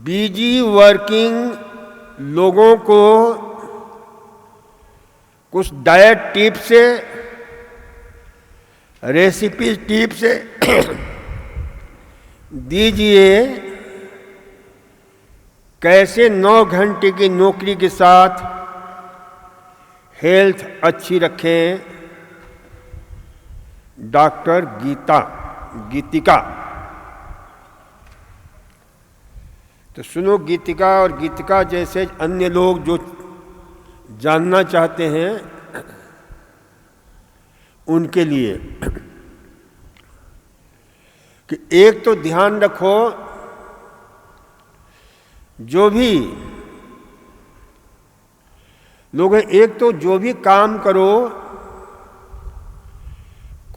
Busy working लोगों को कुछ डाइट टिप्स से, रेसिपी टिप्स से दीजिए, कैसे 9 घंटे की नौकरी के साथ हेल्थ अच्छी रखें। डॉक्टर गीतिका। तो सुनो गीतिका और गीतिका जैसे अन्य लोग जो जानना चाहते हैं उनके लिए कि एक तो ध्यान रखो, जो भी लोग हैं, एक तो जो भी काम करो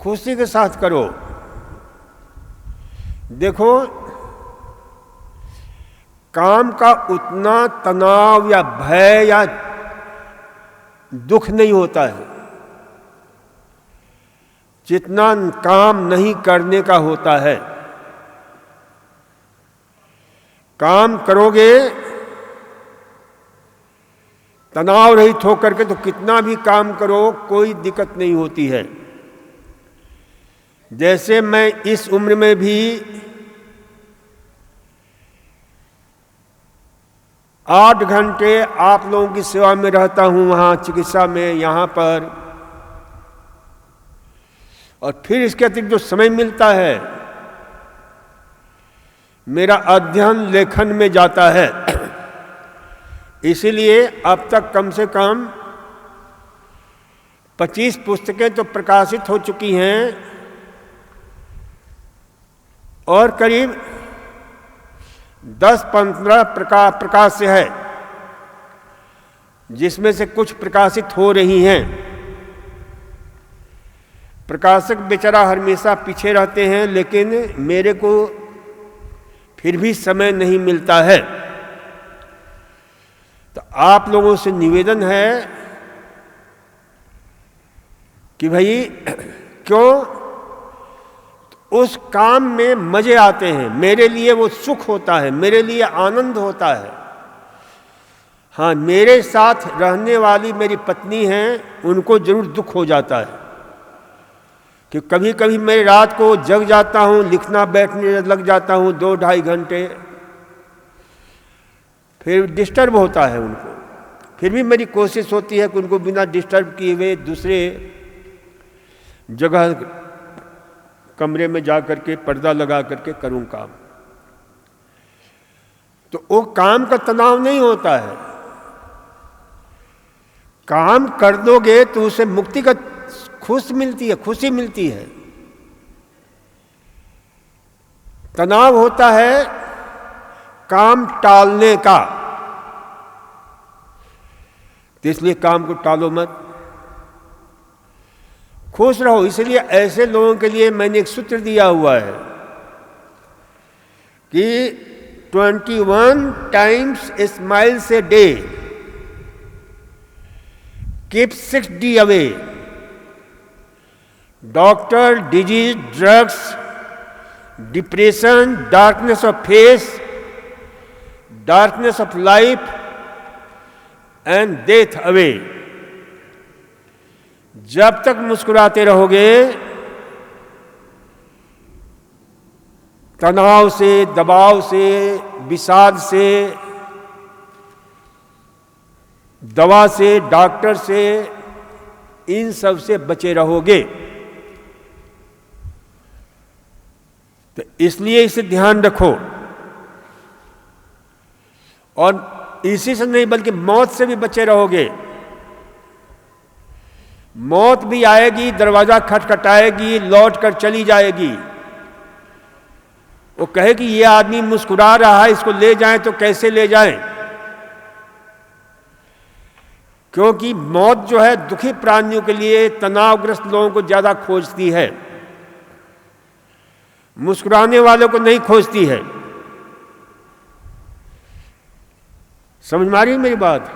खुशी के साथ करो। देखो, काम का उतना तनाव या भय या दुख नहीं होता है जितना काम नहीं करने का होता है। काम करोगे तनाव रहित होकर के तो कितना भी काम करो कोई दिक्कत नहीं होती है। जैसे मैं इस उम्र में भी 8 घंटे आप लोगों की सेवा में रहता हूं, वहां चिकित्सा में, यहां पर, और फिर इसके अतिरिक्त जो समय मिलता है मेरा अध्ययन लेखन में जाता है। इसीलिए अब तक कम से कम 25 पुस्तकें तो प्रकाशित हो चुकी हैं और करीब 10-15 प्रकाश से है, जिसमें से कुछ प्रकाशित हो रही हैं। प्रकाशक बेचारा हमेशा पीछे रहते हैं, लेकिन मेरे को फिर भी समय नहीं मिलता है। तो आप लोगों से निवेदन है कि भाई क्यों, उस काम में मजे आते हैं, मेरे लिए वो सुख होता है, मेरे लिए आनंद होता है। हाँ, मेरे साथ रहने वाली मेरी पत्नी हैं, उनको जरूर दुख हो जाता है कि कभी कभी मैं रात को जग जाता हूँ, लिखना बैठने लग जाता हूँ 2-2.5 घंटे, फिर डिस्टर्ब होता है उनको। फिर भी मेरी कोशिश होती है कि उनको बिना डिस्टर्ब किए हुए दूसरे जगह कमरे में जा करके पर्दा लगा करके करूं काम। तो वो काम का तनाव नहीं होता है। काम कर दोगे तो उसे मुक्ति का खुशी मिलती है। तनाव होता है काम टालने का, तो इसलिए काम को टालो मत, खुश रहो। इसलिए ऐसे लोगों के लिए मैंने एक सूत्र दिया हुआ है कि 21 times smiles a day keep 6D away. Doctor, disease, drugs, depression, darkness of face, darkness of life and death away. जब तक मुस्कुराते रहोगे, तनाव से, दबाव से, विषाद से, दवा से, डॉक्टर से, इन सब से बचे रहोगे। तो इसलिए इसे ध्यान रखो। और इसी से नहीं बल्कि मौत से भी बचे रहोगे। मौत भी आएगी, दरवाजा खटखटाएगी, लौट कर चली जाएगी। वो कहेगी ये आदमी मुस्कुरा रहा है, इसको ले जाएं तो कैसे ले जाएं? क्योंकि मौत जो है दुखी प्राणियों के लिए, तनावग्रस्त लोगों को ज्यादा खोजती है, मुस्कुराने वालों को नहीं खोजती है। समझ में आ रही मेरी बात?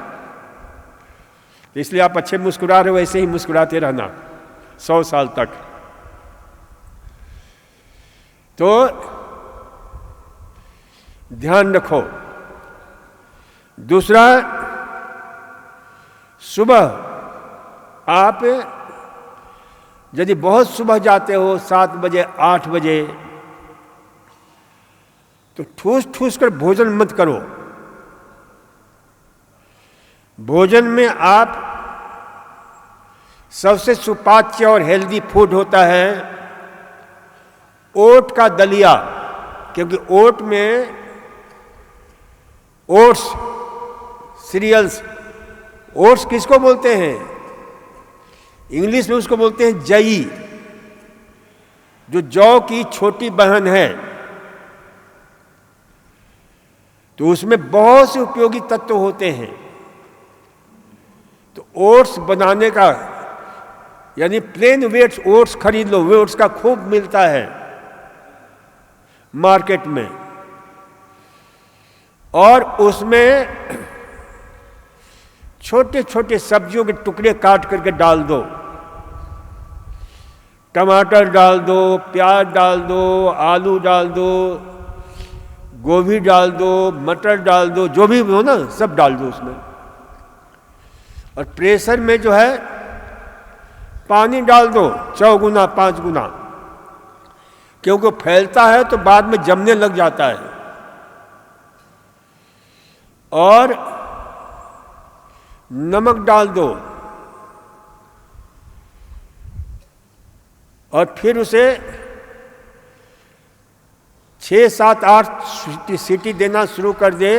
इसलिए आप अच्छे मुस्कुरा रहे हो, वैसे ही मुस्कुराते रहना 100 साल तक। तो ध्यान रखो दूसरा, सुबह आप यदि बहुत सुबह जाते हो 7 बजे 8 बजे, तो ठूस ठूस कर भोजन मत करो। भोजन में आप सबसे सुपाच्य और हेल्दी फूड होता है ओट का दलिया, क्योंकि ओट में ओट्स सीरियल्स, ओट्स किसको बोलते हैं? इंग्लिश में उसको बोलते हैं जई, जो जौ की छोटी बहन है। तो उसमें बहुत से उपयोगी तत्व होते हैं। तो ओट्स बनाने का, यानी प्लेन वेट्स ओट्स खरीद लो, ओट्स का खूब मिलता है मार्केट में, और उसमें छोटे छोटे सब्जियों के टुकड़े काट करके डाल दो। टमाटर डाल दो, प्याज डाल दो, आलू डाल दो, गोभी डाल दो, मटर डाल दो, जो भी हो ना सब डाल दो उसमें। और प्रेशर में जो है पानी डाल दो 4 गुना 5 गुना, क्योंकि फैलता है तो बाद में जमने लग जाता है। और नमक डाल दो, और फिर उसे 6 7 8 सीटी देना शुरू कर दे।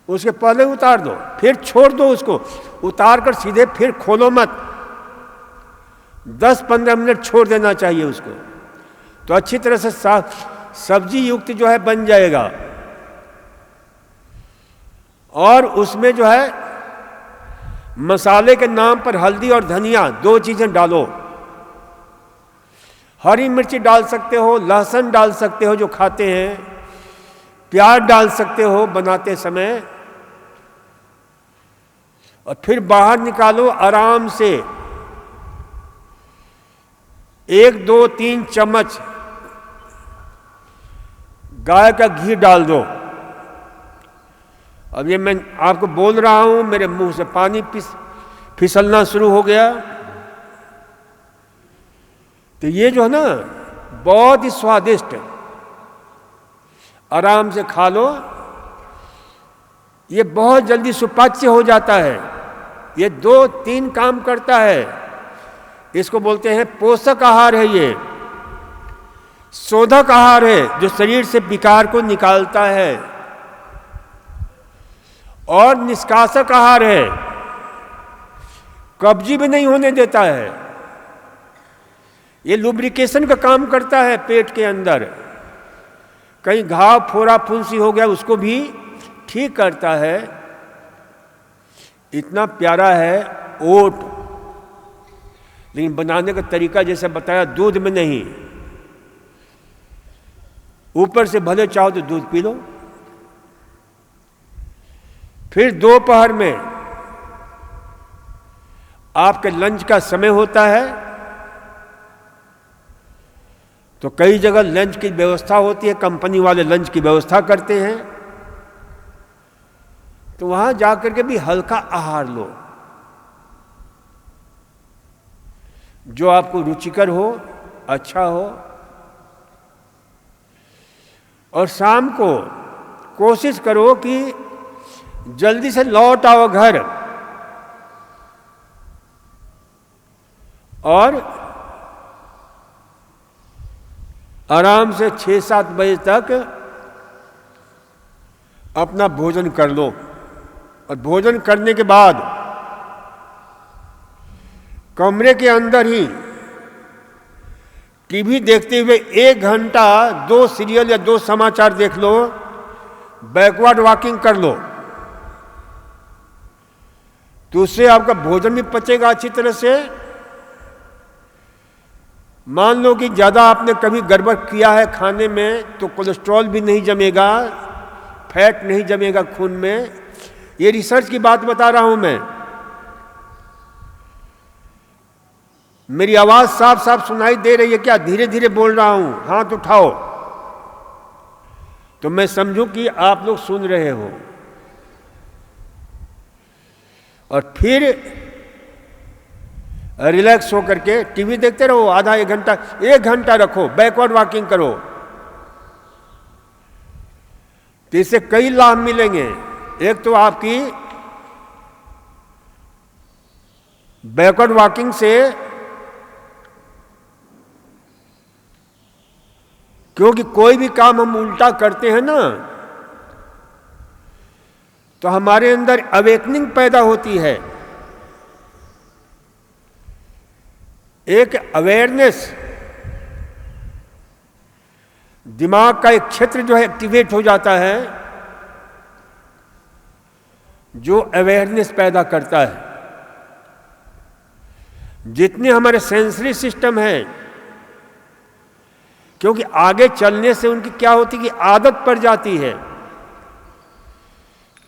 उसके पहले उतार दो, फिर छोड़ दो उसको, उतार कर सीधे फिर खोलो मत, 10-15 मिनट छोड़ देना चाहिए उसको। तो अच्छी तरह से सब्जी युक्त जो है बन जाएगा। और उसमें जो है मसाले के नाम पर हल्दी और धनिया 2 चीजें डालो। हरी मिर्ची डाल सकते हो, लहसुन डाल सकते हो जो खाते हैं, प्याज डाल सकते हो बनाते समय। और फिर बाहर निकालो आराम से, 1 2 3 चम्मच गाय का घी डाल दो। अब ये मैं आपको बोल रहा हूं, मेरे मुंह से पानी फिसलना शुरू हो गया। तो ये जो है ना बहुत ही स्वादिष्ट, आराम से खा लो। ये बहुत जल्दी सुपाच्य हो जाता है। ये 2-3 काम करता है। इसको बोलते हैं पोषक आहार है, ये शोधक आहार है जो शरीर से विकार को निकालता है, और निष्कासक आहार है, कब्जी भी नहीं होने देता है। ये लुब्रिकेशन का काम करता है पेट के अंदर, कहीं घाव फोड़ा फुंसी हो गया उसको भी ठीक करता है। इतना प्यारा है ओट, लेकिन बनाने का तरीका जैसे बताया, दूध में नहीं, ऊपर से भले चाहो तो दूध पी लो। फिर दोपहर में आपके लंच का समय होता है, तो कई जगह लंच की व्यवस्था होती है, कंपनी वाले लंच की व्यवस्था करते हैं। तो वहां जाकर के भी हल्का आहार लो, जो आपको रुचिकर हो, अच्छा हो। और शाम को कोशिश करो कि जल्दी से लौट आओ घर, और आराम से 6-7 बजे तक अपना भोजन कर लो। और भोजन करने के बाद कमरे के अंदर ही टीवी देखते हुए 1 घंटा 2 सीरियल या 2 समाचार देख लो, बैकवर्ड वॉकिंग कर लो। तो उससे आपका भोजन भी पचेगा अच्छी तरह से। मान लो कि ज़्यादा आपने कभी गड़बड़ किया है खाने में, तो कोलेस्ट्रॉल भी नहीं जमेगा, फैट नहीं जमेगा खून में। ये रिसर्च की बात बता रहा हूं मैं। मेरी आवाज साफ साफ सुनाई दे रही है क्या? धीरे धीरे बोल रहा हूं, हाथ उठाओ। तो मैं समझूं कि आप लोग सुन रहे हो, और फिर रिलैक्स होकर के टीवी देखते रहो, आधा 1 घंटा, 1 घंटा रखो, बैकवर्ड वॉकिंग करो, तो इससे कई लाभ मिलेंगे। एक तो आपकी बैकवर्ड वॉकिंग से, क्योंकि कोई भी काम हम उल्टा करते हैं ना, तो हमारे अंदर अवेकनिंग पैदा होती है, एक अवेयरनेस, दिमाग का एक क्षेत्र जो है एक्टिवेट हो जाता है, जो अवेयरनेस पैदा करता है। जितने हमारे सेंसरी सिस्टम है, क्योंकि आगे चलने से उनकी क्या होती है कि आदत पड़ जाती है,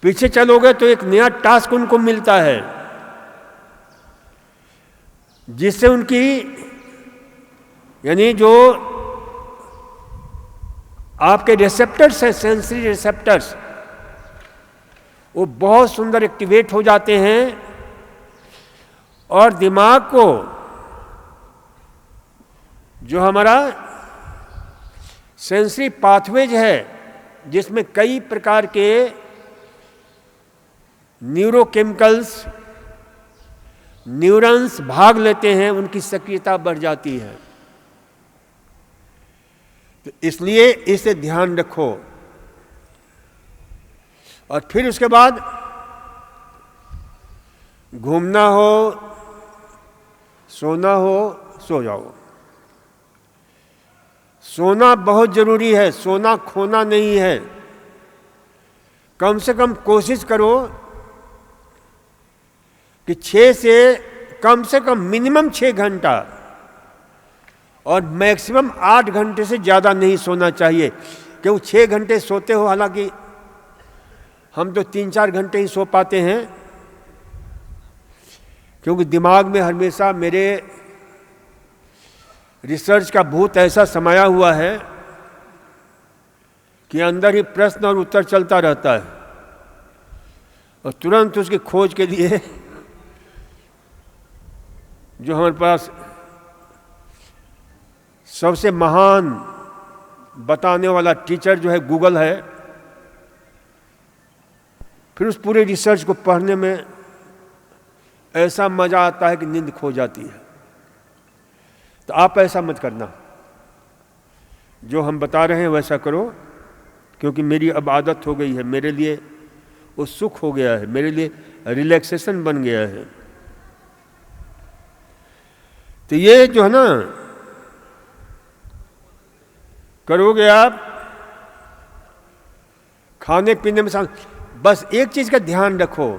पीछे चलोगे तो एक नया टास्क उनको मिलता है, जिससे उनकी यानी जो आपके रिसेप्टर्स हैं, सेंसरी रिसेप्टर्स, वो बहुत सुंदर एक्टिवेट हो जाते हैं, और दिमाग को जो हमारा सेंसरी पाथवेज है, जिसमें कई प्रकार के न्यूरोकेमिकल्स, न्यूरॉन्स भाग लेते हैं, उनकी सक्रियता बढ़ जाती है। तो इसलिए इसे ध्यान रखो। और फिर उसके बाद घूमना हो, सोना हो, सो जाओ। सोना बहुत जरूरी है, सोना खोना नहीं है। कम से कम कोशिश करो कि 6 से कम मिनिमम 6 घंटा और मैक्सिमम 8 घंटे से ज़्यादा नहीं सोना चाहिए। क्यों 6 घंटे सोते हो, हालांकि हम तो 3-4 घंटे ही सो पाते हैं, क्योंकि दिमाग में हमेशा मेरे रिसर्च का भूत ऐसा समाया हुआ है कि अंदर ही प्रश्न और उत्तर चलता रहता है, और तुरंत उसकी खोज के लिए जो हमारे पास सबसे महान बताने वाला टीचर जो है गूगल है, फिर उस पूरे रिसर्च को पढ़ने में ऐसा मजा आता है कि नींद खो जाती है। तो आप ऐसा मत करना, जो हम बता रहे हैं वैसा करो, क्योंकि मेरी अब आदत हो गई है, मेरे लिए वो सुख हो गया है, मेरे लिए रिलैक्सेशन बन गया है। तो ये जो है ना करोगे आप, खाने पीने में बस एक चीज का ध्यान रखो,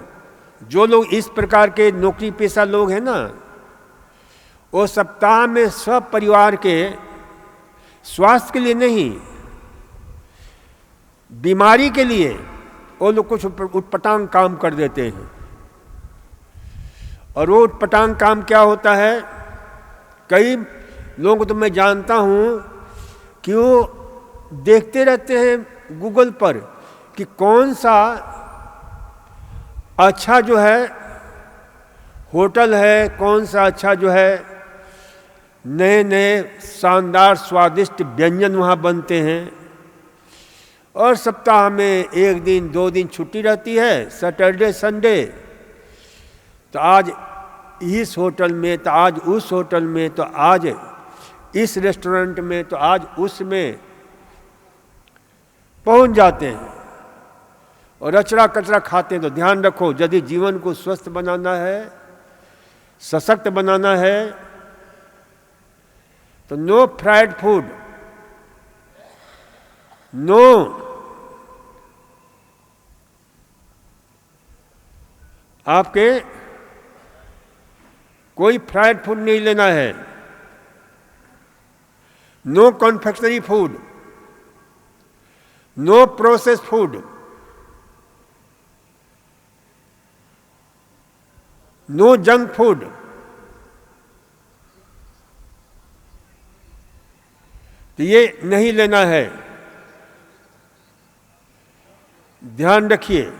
जो लोग इस प्रकार के नौकरी पेशा लोग हैं ना, वो सप्ताह में सब परिवार के स्वास्थ्य के लिए नहीं, बीमारी के लिए वो लोग कुछ उटपटांग काम कर देते हैं। और वो उटपटांग काम क्या होता है, कई लोगों को तो मैं जानता हूं कि वो देखते रहते हैं गूगल पर कि कौन सा अच्छा जो है होटल है, कौन सा अच्छा जो है नए नए शानदार स्वादिष्ट व्यंजन वहाँ बनते हैं। और सप्ताह में 1 दिन 2 दिन छुट्टी रहती है, सैटरडे संडे, तो आज इस होटल में, तो आज उस होटल में, तो आज इस रेस्टोरेंट में, तो आज उसमें पहुंच जाते हैं और अचरा कचरा खाते हैं। तो ध्यान रखो, यदि जीवन को स्वस्थ बनाना है, सशक्त बनाना है, तो नो फ्राइड फूड, नो आपके कोई फ्राइड फूड नहीं लेना है, no confectionery food, no processed food, no junk food. तो ये नहीं लेना है। ध्यान रखिए,